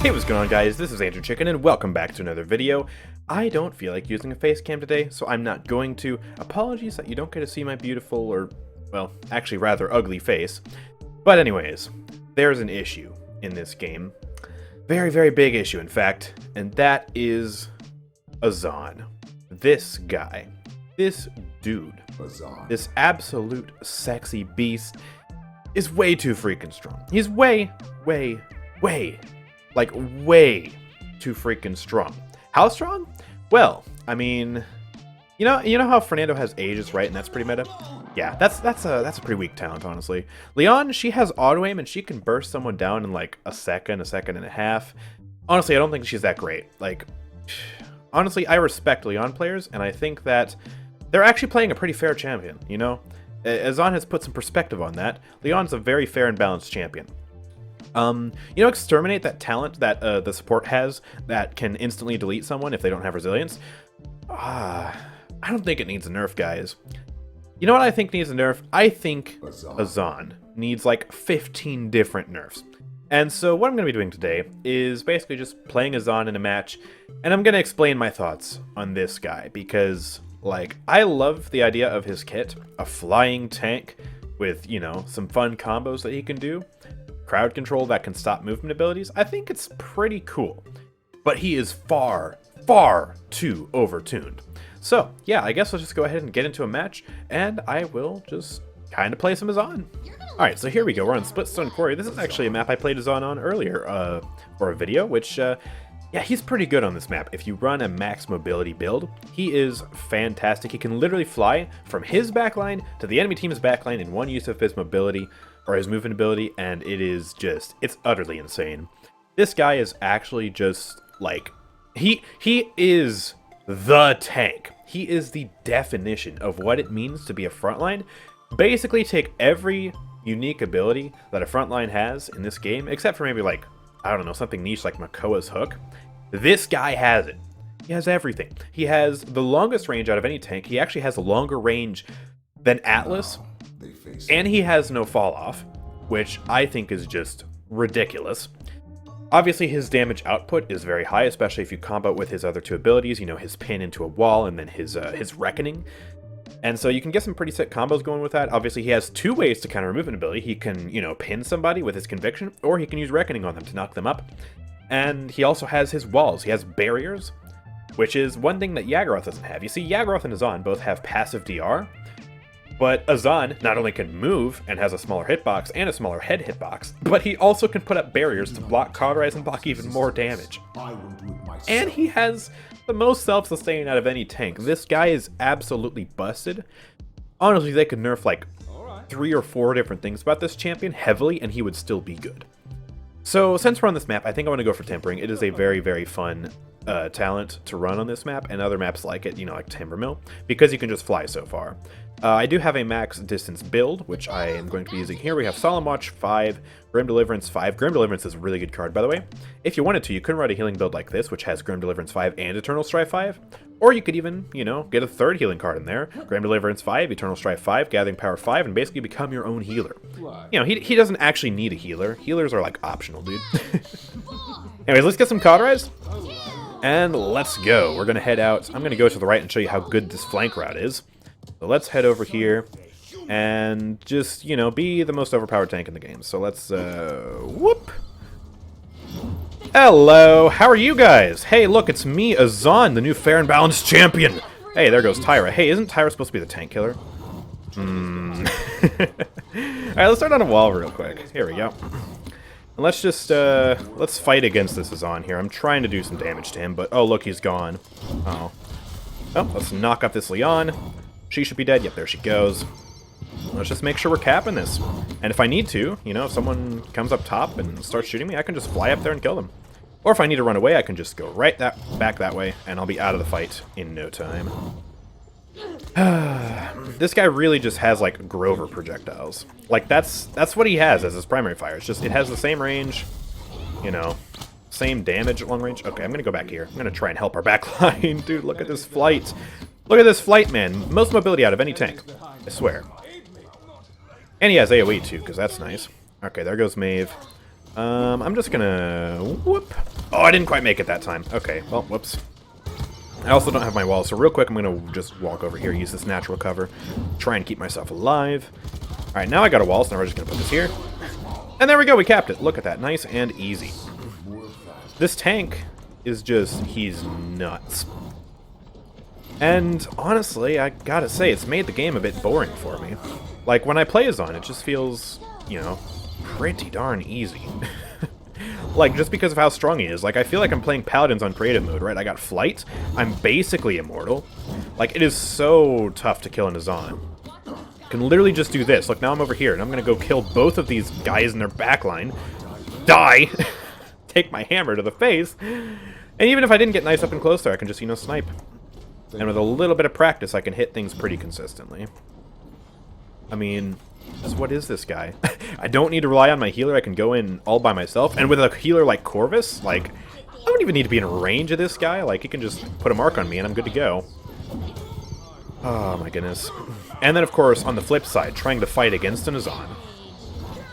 Hey, what's going on, guys? This is AndrewChicken, and welcome back to another video. I don't feel like using a face cam today, so I'm not going to. Apologies that you don't get to see my beautiful, or, well, actually rather ugly face. But anyways, there's an issue in this game. Very, very big issue, in fact, and that is Azan. This guy. This dude. Azan. This absolute sexy beast is way too freaking strong. He's way too freaking strong. How strong? Well, I mean, you know how Fernando has Aegis, right? And that's pretty meta. Yeah, that's a pretty weak talent, honestly. Leon, she has auto aim and she can burst someone down in like a second and a half. Honestly, I don't think she's that great. Like, honestly, I respect Leon players, and I think that they're actually playing a pretty fair champion. You know, Azan has put some perspective on that. Leon's a very fair and balanced champion. You know, Exterminate, that talent that the support has that can instantly delete someone if they don't have resilience? I don't think it needs a nerf, guys. You know what I think needs a nerf? I think Azan needs like 15 different nerfs. And so what I'm going to be doing today is basically just playing Azan in a match, and I'm going to explain my thoughts on this guy, because, like, I love the idea of his kit, a flying tank with, you know, some fun combos that he can do. Crowd control that can stop movement abilities. I think it's pretty cool, but he is far too overtuned. So yeah, I guess let's just go ahead and get into a match, and I will just kind of play some Azan. Alright, so here we go. We're on Splitstone Quarry. This is actually a map I played Azan on earlier for a video, which yeah, he's pretty good on this map. If you run a max mobility build, he is fantastic. He can literally fly from his backline to the enemy team's backline in one use of his mobility, or his movement ability, and it is just, it's utterly insane. This guy is actually just, like, he is the tank. He is the definition of what it means to be a frontline. Basically take every unique ability that a frontline has in this game, except for maybe, like, I don't know, something niche like Makoa's hook. This guy has it. He has everything. He has the longest range out of any tank. He actually has a longer range than Atlas. And he has no fall off, which I think is just ridiculous. Obviously, his damage output is very high, especially if you combo it with his other two abilities, you know, his pin into a wall and then his Reckoning. And so you can get some pretty sick combos going with that. Obviously, he has two ways to counter movement ability. He can, you know, pin somebody with his Conviction, or he can use Reckoning on them to knock them up. And he also has his walls. He has barriers, which is one thing that Yaggroth doesn't have. You see, Yaggroth and Azan both have passive DR, but Azan not only can move and has a smaller hitbox and a smaller head hitbox, but he also can put up barriers to block Cauterize and block even more damage. And he has the most self-sustain out of any tank. This guy is absolutely busted. Honestly, they could nerf like 3 or 4 different things about this champion heavily, and he would still be good. So since we're on this map, I think I want to go for Tempering. It is a very fun talent to run on this map and other maps like it, you know, like Timbermill, because you can just fly so far. I do have a max distance build, which I am going to be using here. We have Solemn Watch 5, Grim Deliverance 5. Grim Deliverance is a really good card, by the way. If you wanted to, you could run a healing build like this, which has Grim Deliverance 5 and Eternal Strife 5. Or you could even, you know, get a third healing card in there. Grim Deliverance 5, Eternal Strife 5, Gathering Power 5, and basically become your own healer. You know, he doesn't actually need a healer. Healers are, like, optional, dude. Anyways, let's get some Cauterize. And let's go. We're going to head out. I'm going to go to the right and show you how good this flank route is. So let's head over here and just, you know, be the most overpowered tank in the game. So let's, whoop. Hello, how are you guys? Hey, look, it's me, Azan, the new fair and balanced champion. Hey, there goes Tyra. Hey, isn't Tyra supposed to be the tank killer? Alright, let's start on a wall real quick. Here we go. And let's just, let's fight against this Azan here. I'm trying to do some damage to him, but, oh, look, he's gone. Oh. Oh, let's knock off this Leon. She should be dead. Yep, there she goes. Let's just make sure we're capping this. And if I need to, you know, if someone comes up top and starts shooting me, I can just fly up there and kill them. Or if I need to run away, I can just go right back that way, and I'll be out of the fight in no time. This guy really just has, like, Grover projectiles. Like, that's what he has as his primary fire. It's just, it has the same range, you know, same damage at long range. Okay, I'm gonna go back here. I'm gonna try and help our backline. Dude, look at this flight. Look at this flight, man. Most mobility out of any tank. I swear. And he has AoE too, because that's nice. Okay, there goes Maeve. I'm just gonna... Whoop. Oh, I didn't quite make it that time. Okay, well, whoops. I also don't have my wall, so real quick I'm gonna just walk over here, use this natural cover, try and keep myself alive. Alright, now I got a wall, so now we're just gonna put this here. And there we go, we capped it. Look at that, nice and easy. This tank is just, he's nuts. And honestly, I gotta say, it's made the game a bit boring for me. Like, when I play Azan, it just feels, you know, pretty darn easy. Like, just because of how strong he is. Like, I feel like I'm playing Paladins on creative mode, right? I got Flight. I'm basically immortal. Like, it is so tough to kill an Azan. I can literally just do this. Look, now I'm over here, and I'm gonna go kill both of these guys in their backline. Die! Take my hammer to the face. And even if I didn't get nice up and close there, I can just, you know, snipe. And with a little bit of practice, I can hit things pretty consistently. I mean... what is this guy? I don't need to rely on my healer. I can go in all by myself. And with a healer like Corvus, like, I don't even need to be in range of this guy. Like, he can just put a mark on me and I'm good to go. Oh, my goodness. And then, of course, on the flip side, trying to fight against an Azan.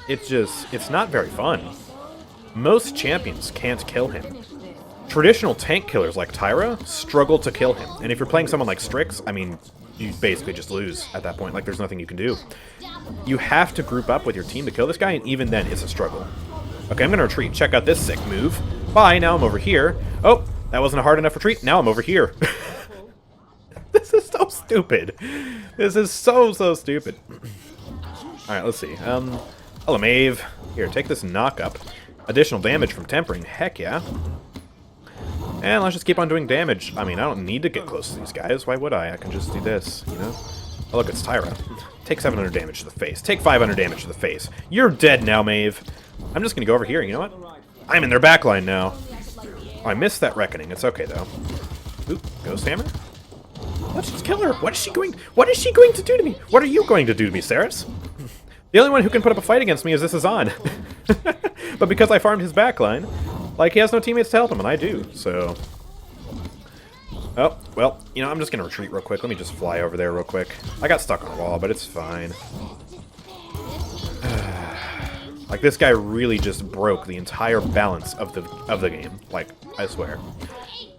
It's not very fun. Most champions can't kill him. Traditional tank killers like Tyra struggle to kill him. And if you're playing someone like Strix, I mean... you basically just lose at that point. Like, there's nothing you can do. You have to group up with your team to kill this guy, and even then, it's a struggle. Okay, I'm gonna retreat. Check out this sick move. Bye, now I'm over here. Oh, that wasn't a hard enough retreat. Now I'm over here. This is so stupid. This is so stupid. Alright, let's see. Hello, Maeve. Here, take this knock-up. Additional damage from tempering. Heck yeah. And let's just keep on doing damage. I mean, I don't need to get close to these guys. Why would I? I can just do this, you know? Oh, look, it's Tyra. Take 700 damage to the face. Take 500 damage to the face. You're dead now, Maeve. I'm just gonna go over here, you know what? I'm in their backline now. Oh, I missed that reckoning. It's okay, though. Oop, Ghost Hammer? Let's just kill her. What is she going to do to me? What are you going to do to me, Saris? The only one who can put up a fight against me is this Azan. But because I farmed his backline, like, he has no teammates to help him, and I do, so... Oh, well, you know, I'm just gonna retreat real quick. Let me just fly over there real quick. I got stuck on a wall, but it's fine. Like, this guy really just broke the entire balance of the game. Like, I swear.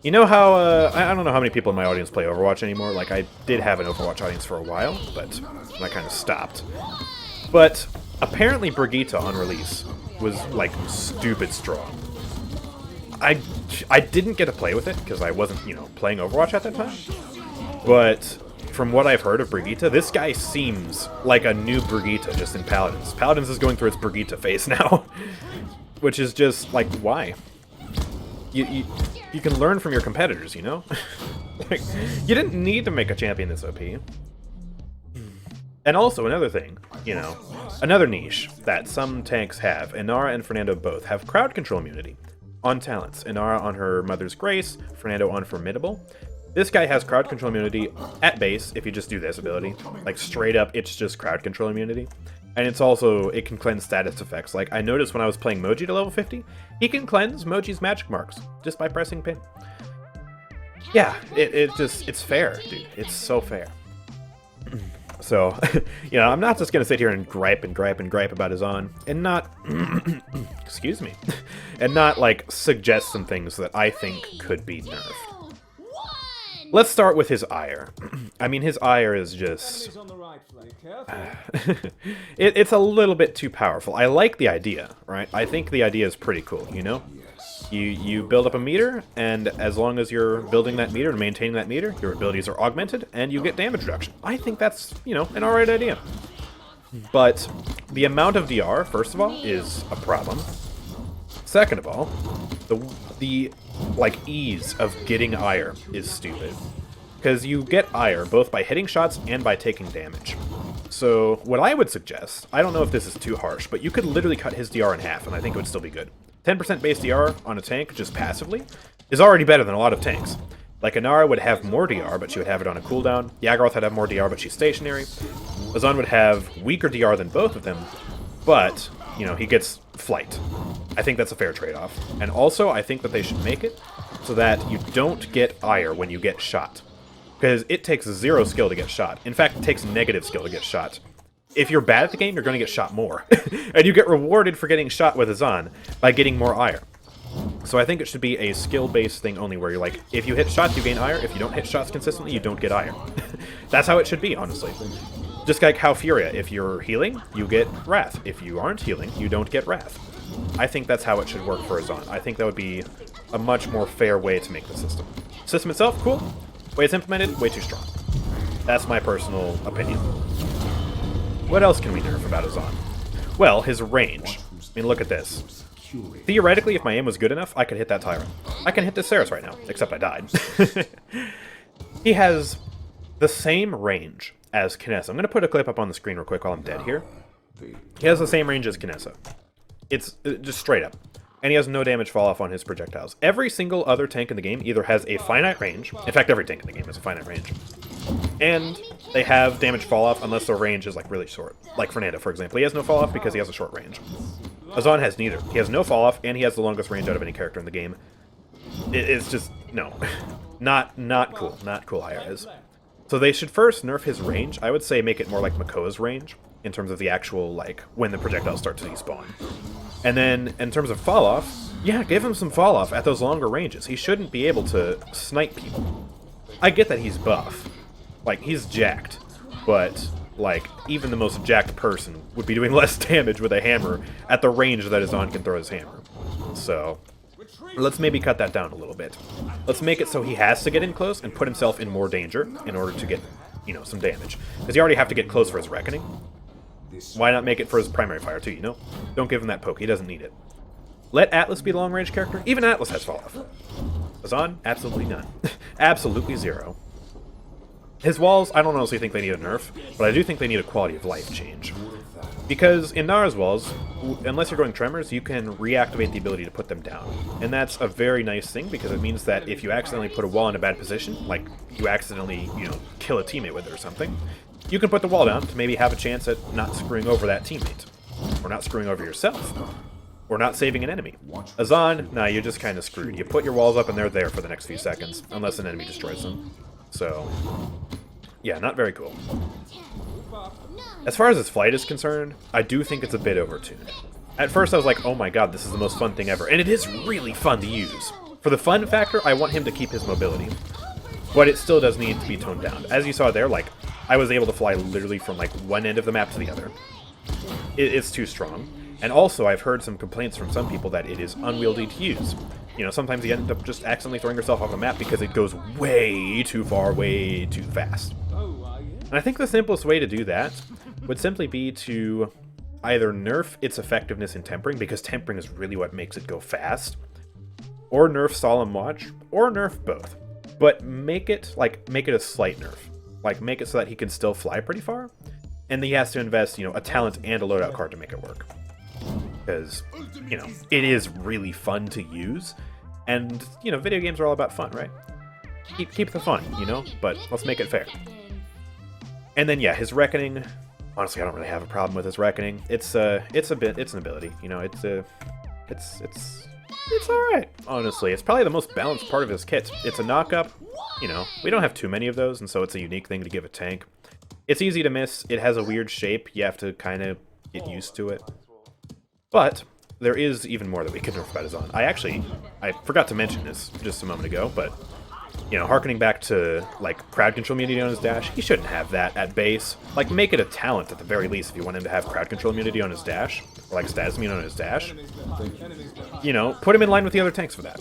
You know how, I don't know how many people in my audience play Overwatch anymore. Like, I did have an Overwatch audience for a while, but I kind of stopped. But, apparently Brigitte on release was, like, stupid strong. I didn't get to play with it because I wasn't, you know, playing Overwatch at that time. But from what I've heard of Brigitte, this guy seems like a new Brigitte just in Paladins. Paladins is going through its Brigitte phase now, which is just like, why? You can learn from your competitors, you know? Like, you didn't need to make a champion this OP. And also another thing, you know, another niche that some tanks have, Inara and Fernando both have crowd control immunity. On talents, Inara on her Mother's Grace, Fernando on Formidable. This guy has crowd control immunity at base if you just do this ability. Like, straight up, it's just crowd control immunity. And it's also, it can cleanse status effects. Like, I noticed when I was playing Moji to level 50, he can cleanse Moji's magic marks just by pressing pin. Yeah, it's fair, dude. It's so fair. So, you know, I'm not just going to sit here and gripe about Azan, and not, excuse me, and not, like, suggest some things that I think could be nerfed. Let's start with his ire. I mean, his ire is just... it's a little bit too powerful. I like the idea, right? I think the idea is pretty cool, you know? You build up a meter, and as long as you're building that meter and maintaining that meter, your abilities are augmented, and you get damage reduction. I think that's, you know, an alright idea. But the amount of DR, first of all, is a problem. Second of all, the like, ease of getting ire is stupid. Because you get ire both by hitting shots and by taking damage. So what I would suggest, I don't know if this is too harsh, but you could literally cut his DR in half, and I think it would still be good. 10% base DR on a tank, just passively, is already better than a lot of tanks. Like, Inara would have more DR, but she would have it on a cooldown. Yaggroth would have more DR, but she's stationary. Azan would have weaker DR than both of them, but, you know, he gets flight. I think that's a fair trade-off. And also, I think that they should make it so that you don't get ire when you get shot. Because it takes 0 skill to get shot. In fact, it takes negative skill to get shot. If you're bad at the game, you're going to get shot more. And you get rewarded for getting shot with Azan by getting more ire. So I think it should be a skill-based thing only, where you're like, if you hit shots, you gain ire. If you don't hit shots consistently, you don't get ire. That's how it should be, honestly. Just like how Furia, if you're healing, you get Wrath. If you aren't healing, you don't get Wrath. I think that's how it should work for Azan. I think that would be a much more fair way to make the system. System itself, cool. Way it's implemented, way too strong. That's my personal opinion. What else can we nerf about Azan? Well, his range. I mean, look at this. Theoretically, if my aim was good enough, I could hit that Tyrant. I can hit this Ceres right now, except I died. He has the same range as Kinessa. I'm going to put a clip up on the screen real quick while I'm dead here. He has the same range as Kinessa. It's just straight up. And he has no damage fall off on his projectiles. Every single other tank in the game either has a finite range. In fact, every tank in the game has a finite range. And they have damage fall off unless their range is like really short. Like Fernando, for example. He has no fall off because he has a short range. Azan has neither. He has no fall off and he has the longest range out of any character in the game. It's just, no. Not cool. Not cool, high-res. So they should first nerf his range. I would say make it more like Makoa's range in terms of the actual, like, when the projectiles start to despawn. And then, in terms of fall-off, yeah, give him some fall-off at those longer ranges. He shouldn't be able to snipe people. I get that he's buff. Like, he's jacked. But, like, even the most jacked person would be doing less damage with a hammer at the range that Azan can throw his hammer. So, let's maybe cut that down a little bit. Let's make it so he has to get in close and put himself in more danger in order to get, you know, some damage. Because you already have to get close for his Reckoning. Why not make it for his primary fire too, you know? Don't give him that poke, he doesn't need it. Let Atlas be the long-range character. Even Atlas has fall-off. Azan? Absolutely none. Absolutely zero. His walls, I don't honestly think they need a nerf, but I do think they need a quality of life change. Because in Nara's walls, unless you're going Tremors, you can reactivate the ability to put them down. And that's a very nice thing, because it means that if you accidentally put a wall in a bad position, like you accidentally, you know, kill a teammate with it or something, you can put the wall down to maybe have a chance at not screwing over that teammate. Or not screwing over yourself. Or not saving an enemy. Azan, nah, you're just kind of screwed. You put your walls up and they're there for the next few seconds, unless an enemy destroys them. So, yeah, not very cool. As far as his flight is concerned, I do think it's a bit overtuned. At first I was like, oh my god, this is the most fun thing ever. And it is really fun to use. For the fun factor, I want him to keep his mobility. But it still does need to be toned down. As you saw there, like, I was able to fly literally from, like, one end of the map to the other. It's too strong. And also, I've heard some complaints from some people that it is unwieldy to use. You know, sometimes you end up just accidentally throwing yourself off the map because it goes way too far, way too fast. And I think the simplest way to do that would simply be to either nerf its effectiveness in tempering, because tempering is really what makes it go fast, or nerf Solemn Watch, or nerf both. But make it a slight nerf. Like, make it so that he can still fly pretty far, and he has to invest, you know, a talent and a loadout card to make it work. Because, you know, it is really fun to use, and, you know, video games are all about fun, right? Keep the fun, you know, but let's make it fair. And then, yeah, his Reckoning, honestly, I don't really have a problem with his Reckoning. It's an ability, you know, it's alright, honestly. It's probably the most balanced part of his kit. It's a knock-up, you know, we don't have too many of those, and so it's a unique thing to give a tank. It's easy to miss, it has a weird shape, you have to kind of get used to it. But there is even more that we can nerf about Azan. I forgot to mention this just a moment ago, but, you know, harkening back to, like, crowd control immunity on his dash, he shouldn't have that at base. Like, make it a talent at the very least if you want him to have crowd control immunity on his dash, or, like, status immune on his dash. You know, put him in line with the other tanks for that.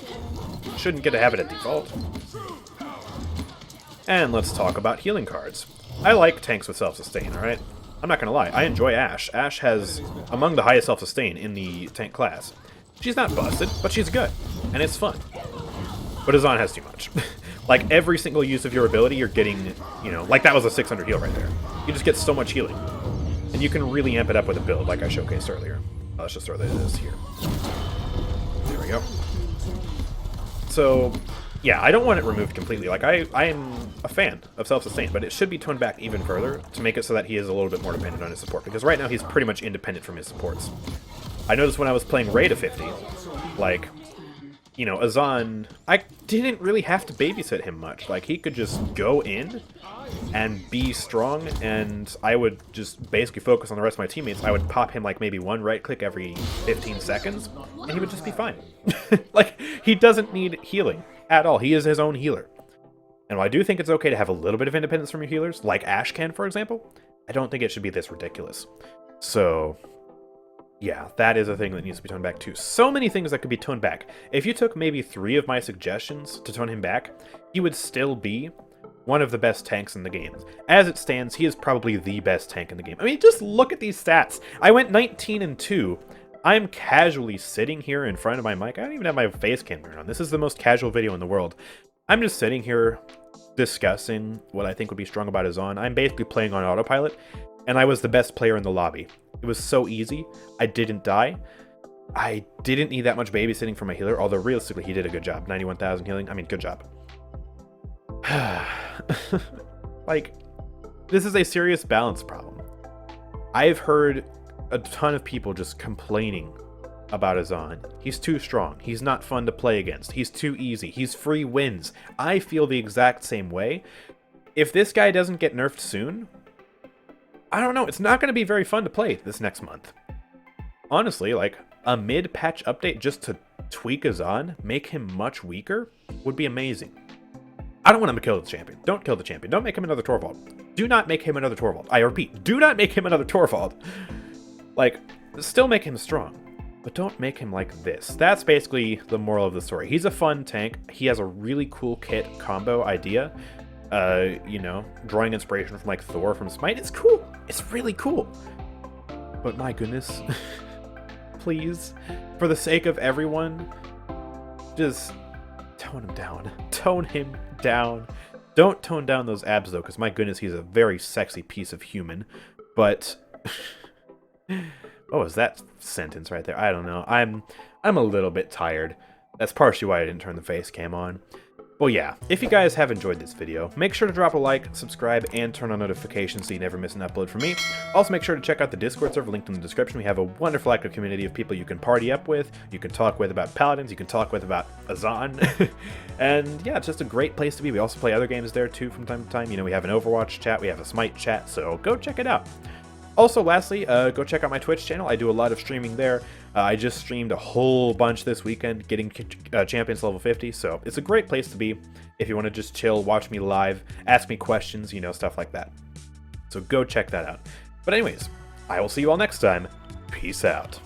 Shouldn't get to have it at default. And let's talk about healing cards. I like tanks with self-sustain, alright? I'm not gonna lie, I enjoy Ashe. Ashe has among the highest self-sustain in the tank class. She's not busted, but she's good, and it's fun. But Azan has too much. Like, every single use of your ability, you're getting, you know, like that was a 600 heal right there. You just get so much healing. And you can really amp it up with a build like I showcased earlier. Let's just throw this here. There we go. So, yeah, I don't want it removed completely. Like, I am a fan of self-sustain, but it should be toned back even further to make it so that he is a little bit more dependent on his support, because right now he's pretty much independent from his supports. I noticed when I was playing Ray to 50, like, you know, Azan, I didn't really have to babysit him much. Like, he could just go in and be strong, and I would just basically focus on the rest of my teammates. I would pop him, like, maybe one right click every 15 seconds, and he would just be fine. Like, he doesn't need healing at all. He is his own healer. And while I do think it's okay to have a little bit of independence from your healers, like Ashe can, for example, I don't think it should be this ridiculous. So, yeah, that is a thing that needs to be toned back too. So many things that could be toned back. If you took maybe 3 of my suggestions to tone him back, he would still be one of the best tanks in the game. As it stands, he is probably the best tank in the game. I mean, just look at these stats. I went 19-2. I'm casually sitting here in front of my mic. I don't even have my face cam on. This is the most casual video in the world. I'm just sitting here discussing what I think would be strong about Azan. I'm basically playing on autopilot, and I was the best player in the lobby. It was so easy. I didn't die. I didn't need that much babysitting for my healer, although realistically he did a good job. 91,000 healing. I mean, good job. Like, this is a serious balance problem. I've heard a ton of people just complaining about Azan. He's too strong. He's not fun to play against. He's too easy. He's free wins. I feel the exact same way. If this guy doesn't get nerfed soon, I don't know. It's not going to be very fun to play this next month. Honestly, like, a mid-patch update just to tweak Azan, make him much weaker, would be amazing. I don't want him to kill the champion. Don't kill the champion. Don't make him another Torvald. Do not make him another Torvald. I repeat, do not make him another Torvald. Like, still make him strong, but don't make him like this. That's basically the moral of the story. He's a fun tank. He has a really cool kit combo idea. You know, drawing inspiration from like Thor from Smite. It's cool. It's really cool. But my goodness, please, for the sake of everyone, just tone him down. Tone him down. Don't tone down those abs though, because my goodness, he's a very sexy piece of human. But what was that sentence right there? I don't know. I'm a little bit tired. That's partially why I didn't turn the face cam on. Well, yeah, if you guys have enjoyed this video, make sure to drop a like, subscribe, and turn on notifications so you never miss an upload from me. Also, make sure to check out the Discord server linked in the description. We have a wonderful active community of people you can party up with, you can talk with about Paladins, you can talk with about Azan, and yeah, it's just a great place to be. We also play other games there too from time to time. You know, we have an Overwatch chat, we have a Smite chat, so go check it out. Also, lastly, go check out my Twitch channel. I do a lot of streaming there. I just streamed a whole bunch this weekend, getting Champions level 50, so it's a great place to be if you want to just chill, watch me live, ask me questions, you know, stuff like that. So go check that out. But anyways, I will see you all next time. Peace out.